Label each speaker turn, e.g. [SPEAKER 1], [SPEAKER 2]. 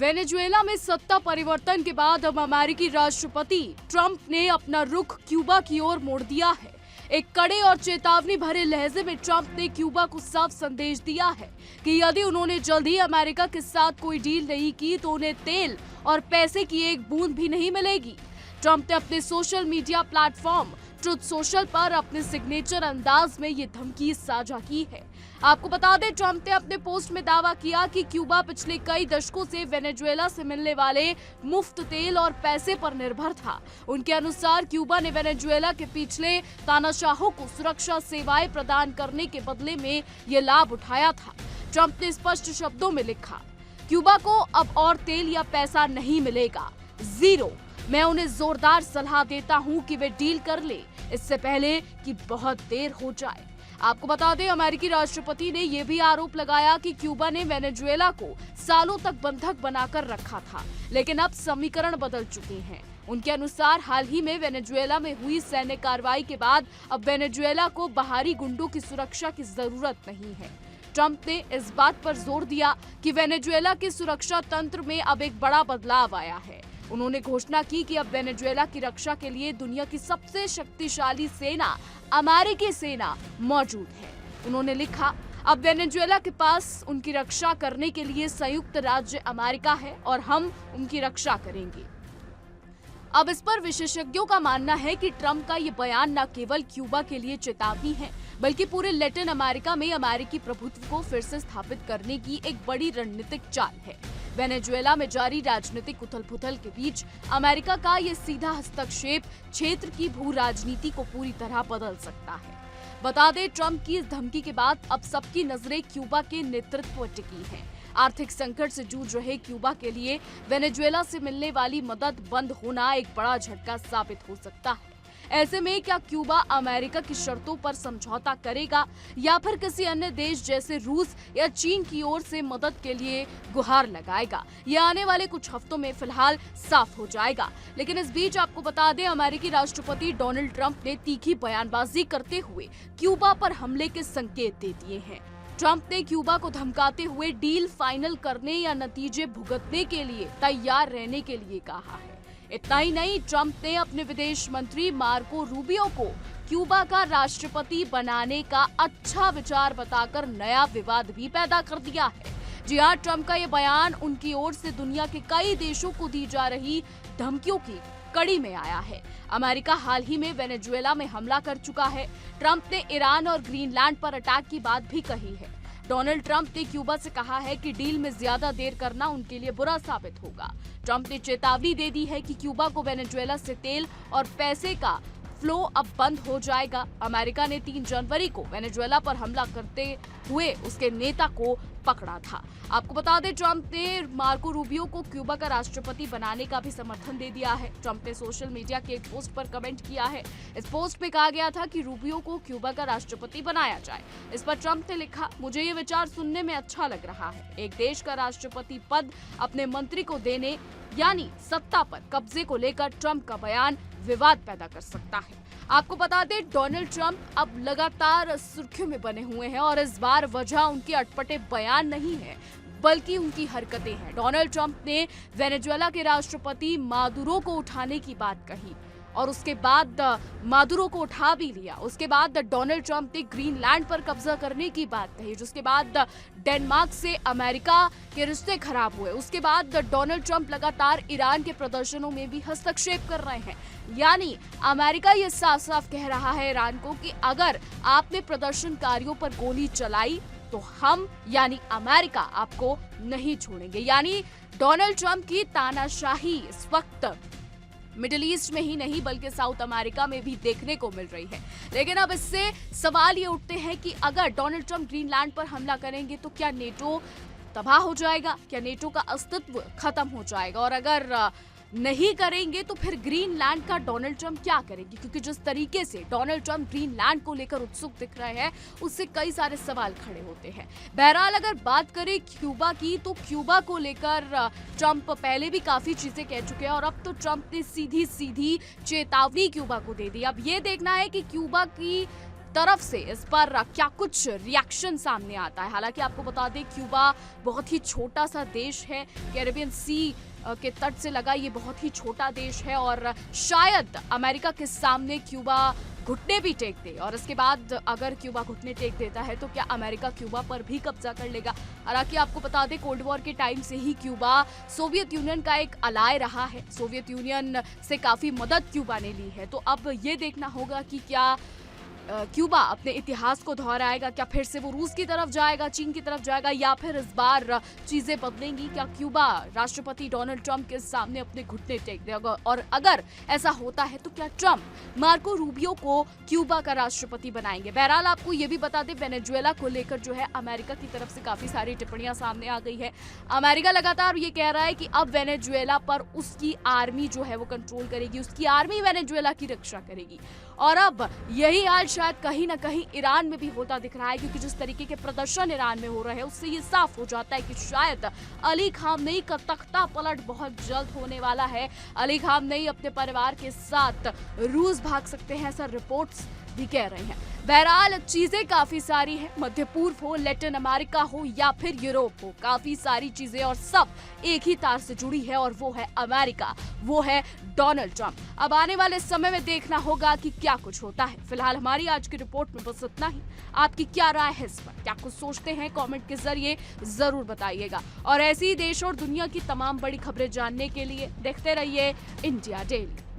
[SPEAKER 1] Venezuela में सत्ता परिवर्तन के बाद अब अमेरिकी राष्ट्रपति ट्रंप ने अपना रुख क्यूबा की ओर मोड़ दिया है। एक कड़े और चेतावनी भरे लहजे में ट्रंप ने क्यूबा को साफ संदेश दिया है कि यदि उन्होंने जल्द ही अमेरिका के साथ कोई डील नहीं की तो उन्हें तेल और पैसे की एक बूंद भी नहीं मिलेगी। ट्रंप ने अपने social media platform truth social पर अपने सिग्नेचर अंदाज में ये धमकी साझा की है। आपको बता दें, ट्रंप ने अपने पोस्ट में दावा किया कि क्यूबा पिछले कई दशकों से वेनेजुएला से मिलने वाले मुफ्त तेल और पैसे पर निर्भर था। उनके अनुसार क्यूबा ने वेनेजुएला के पिछले तानाशाहों को सुरक्षा सेवाएं प्रदान करने के बदले में ये लाभ उठाया था। ट्रंप ने स्पष्ट शब्दों में लिखा, क्यूबा को अब और तेल या पैसा नहीं मिलेगा, जीरो। मैं उन्हें जोरदार सलाह देता हूं कि वे डील कर ले, इससे पहले कि बहुत देर हो जाए। आपको बता दें, अमेरिकी राष्ट्रपति ने यह भी आरोप लगाया कि क्यूबा ने वेनेजुएला को सालों तक बंधक बनाकर रखा था, लेकिन अब समीकरण बदल चुके हैं। उनके अनुसार हाल ही में वेनेजुएला में हुई सैन्य कार्रवाई के बाद अब वेनेजुएला को बाहरी गुंडों की सुरक्षा की जरूरत नहीं है। ट्रंप ने इस बात पर जोर दिया कि वेनेजुएला के सुरक्षा तंत्र में अब एक बड़ा बदलाव आया है। उन्होंने घोषणा की कि अब वेनेजुएला की रक्षा के लिए दुनिया की सबसे शक्तिशाली सेना, अमेरिकी सेना, मौजूद है। उन्होंने लिखा, अब वेनेजुएला के पास उनकी रक्षा करने के लिए संयुक्त राज्य अमेरिका है और हम उनकी रक्षा करेंगे। अब इस पर विशेषज्ञों का मानना है कि ट्रंप का ये बयान न केवल क्यूबा के लिए चेतावनी है, बल्कि पूरे लैटिन अमेरिका में अमेरिकी प्रभुत्व को फिर से स्थापित करने की एक बड़ी रणनीतिक चाल है। वेनेजुएला में जारी राजनीतिक उथल-पुथल के बीच अमेरिका का ये सीधा हस्तक्षेप क्षेत्र की भू राजनीति को पूरी तरह बदल सकता है। बता दें, ट्रंप की इस धमकी के बाद अब सबकी नजरें क्यूबा के नेतृत्व पर टिकी हैं। आर्थिक संकट से जूझ रहे क्यूबा के लिए वेनेजुएला से मिलने वाली मदद बंद होना एक बड़ा झटका साबित हो सकता है। ऐसे में क्या क्यूबा अमेरिका की शर्तों पर समझौता करेगा या फिर किसी अन्य देश जैसे रूस या चीन की ओर से मदद के लिए गुहार लगाएगा, ये आने वाले कुछ हफ्तों में फिलहाल साफ हो जाएगा। लेकिन इस बीच आपको बता दें, अमेरिकी राष्ट्रपति डोनाल्ड ट्रंप ने तीखी बयानबाजी करते हुए क्यूबा पर हमले के संकेत दे दिए हैं। ट्रंप ने क्यूबा को धमकाते हुए डील फाइनल करने या नतीजे भुगतने के लिए तैयार रहने के लिए कहा है। इतना ही नहीं, ट्रंप ने अपने विदेश मंत्री मार्को रूबियो को क्यूबा का राष्ट्रपति बनाने का अच्छा विचार बताकर नया विवाद भी पैदा कर दिया है। जी हां, ट्रंप का ये बयान उनकी ओर से दुनिया के कई देशों को दी जा रही धमकियों की कड़ी में आया है। अमेरिका हाल ही में वेनेजुएला में हमला कर चुका है। ट्रंप ने ईरान और ग्रीनलैंड पर अटैक की बात भी कही है। डोनाल्ड ट्रंप ने क्यूबा से कहा है कि डील में ज्यादा देर करना उनके लिए बुरा साबित होगा। ट्रंप ने चेतावनी दे दी है कि क्यूबा को वेनेजुएला से तेल और पैसे का फ्लो अब बंद हो जाएगा। अमेरिका ने 3 जनवरी को वेनेजुएला पर हमला करते हुए उसके नेता को पकड़ा था। आपको बता दें, ट्रंप ने मार्को रूबियो को क्यूबा का राष्ट्रपति बनाने का भी समर्थन दे दिया है। ट्रंप ने सोशल मीडिया के एक पोस्ट पर कमेंट किया है। इस पोस्ट में कहा गया था कि रूबियो को क्यूबा का राष्ट्रपति बनाया जाए। इस पर ट्रंप ने लिखा, मुझे ये विचार सुनने में अच्छा लग रहा है। एक देश का राष्ट्रपति पद अपने मंत्री को देने यानी सत्ता पर कब्जे को लेकर ट्रंप का बयान विवाद पैदा कर सकता है। आपको बता दें, डोनाल्ड ट्रंप अब लगातार सुर्खियों में बने हुए हैं और इस बार वजह उनके अटपटे बयान नहीं है, बल्कि उनकी हरकतें हैं। डोनाल्ड ट्रंप ने वेनेजुएला के राष्ट्रपति मादुरो को उठाने की बात कही और उसके बाद मादुरो को उठा भी लिया। उसके बाद डोनाल्ड ट्रंप ने ग्रीनलैंड पर कब्जा करने की बात कही, जिसके बाद डेनमार्क से अमेरिका के रिश्ते खराब हुए। उसके बाद डोनाल्ड ट्रंप लगातार ईरान के प्रदर्शनों में भी हस्तक्षेप कर रहे हैं। यानी अमेरिका ये साफ साफ कह रहा है ईरान को कि अगर आपने प्रदर्शनकारियों पर गोली चलाई तो हम यानी अमेरिका आपको नहीं छोड़ेंगे। यानी डोनाल्ड ट्रंप की तानाशाही इस वक्त मिडिल ईस्ट में ही नहीं बल्कि साउथ अमेरिका में भी देखने को मिल रही है। लेकिन अब इससे सवाल ये उठते हैं कि अगर डोनाल्ड ट्रंप ग्रीनलैंड पर हमला करेंगे तो क्या नेटो तबाह हो जाएगा, क्या नेटो का अस्तित्व खत्म हो जाएगा? और अगर नहीं करेंगे तो फिर ग्रीनलैंड का डोनाल्ड ट्रंप क्या करेंगे? क्योंकि जिस तरीके से डोनाल्ड ट्रंप ग्रीनलैंड को लेकर उत्सुक दिख रहे हैं, उससे कई सारे सवाल खड़े होते हैं। बहरहाल अगर बात करें क्यूबा की, तो क्यूबा को लेकर ट्रंप पहले भी काफी चीजें कह चुके हैं और अब तो ट्रंप ने सीधी सीधी चेतावनी क्यूबा को दे दी। अब ये देखना है कि क्यूबा की तरफ से इस पर क्या कुछ रिएक्शन सामने आता है। हालांकि आपको बता दें क्यूबा बहुत ही छोटा सा देश है, कैरेबियन सी के तट से लगा ये बहुत ही छोटा देश है और शायद अमेरिका के सामने क्यूबा घुटने भी टेक दे और इसके बाद अगर क्यूबा घुटने टेक देता है तो क्या अमेरिका क्यूबा पर भी कब्जा कर लेगा। हालांकि आपको बता दें कोल्ड वॉर के टाइम से ही क्यूबा सोवियत यूनियन का एक अलाय रहा है, सोवियत यूनियन से काफी मदद क्यूबा ने ली है। तो अब ये देखना होगा कि क्या क्यूबा अपने इतिहास को दोहराएगा, क्या फिर से वो रूस की तरफ जाएगा, चीन की तरफ जाएगा, या फिर इस बार चीजें बदलेंगी। क्या क्यूबा राष्ट्रपति डोनाल्ड ट्रंप के सामने अपने घुटने टेक देगा और अगर ऐसा होता है तो क्या ट्रंप मार्को रूबियो को क्यूबा का राष्ट्रपति बनाएंगे। बहरहाल आपको ये भी बता दें वेनेजुएला को लेकर जो है अमेरिका की तरफ से काफी सारी टिप्पणियां सामने आ गई है। अमेरिका लगातार ये कह रहा है कि अब वेनेजुएला पर उसकी आर्मी जो है वो कंट्रोल करेगी, उसकी आर्मी वेनेजुएला की रक्षा करेगी। और अब यही हाल शायद कहीं ना कहीं ईरान में भी होता दिख रहा है, क्योंकि जिस तरीके के प्रदर्शन ईरान में हो रहे हैं उससे ये साफ हो जाता है कि शायद अली खामनेई का तख्ता पलट बहुत जल्द होने वाला है। अली खामनेई अपने परिवार के साथ रूस भाग सकते हैं, ऐसा रिपोर्ट्स भी कह रहे हैं। बहरहाल चीजें काफी सारी हैं, मध्य पूर्व हो, लैटिन अमेरिका हो या फिर यूरोप हो, काफी सारी चीजें और सब एक ही तार से जुड़ी है और वो है अमेरिका, वो है डोनाल्ड ट्रंप। अब आने वाले समय में देखना होगा कि क्या कुछ होता है। फिलहाल हमारी आज की रिपोर्ट में बस इतना ही। आपकी क्या राय है इस पर, क्या कुछ सोचते हैं, कमेंट के जरिए जरूर बताइएगा। और ऐसी ही देश और दुनिया की तमाम बड़ी खबरें जानने के लिए देखते रहिए इंडिया डेली।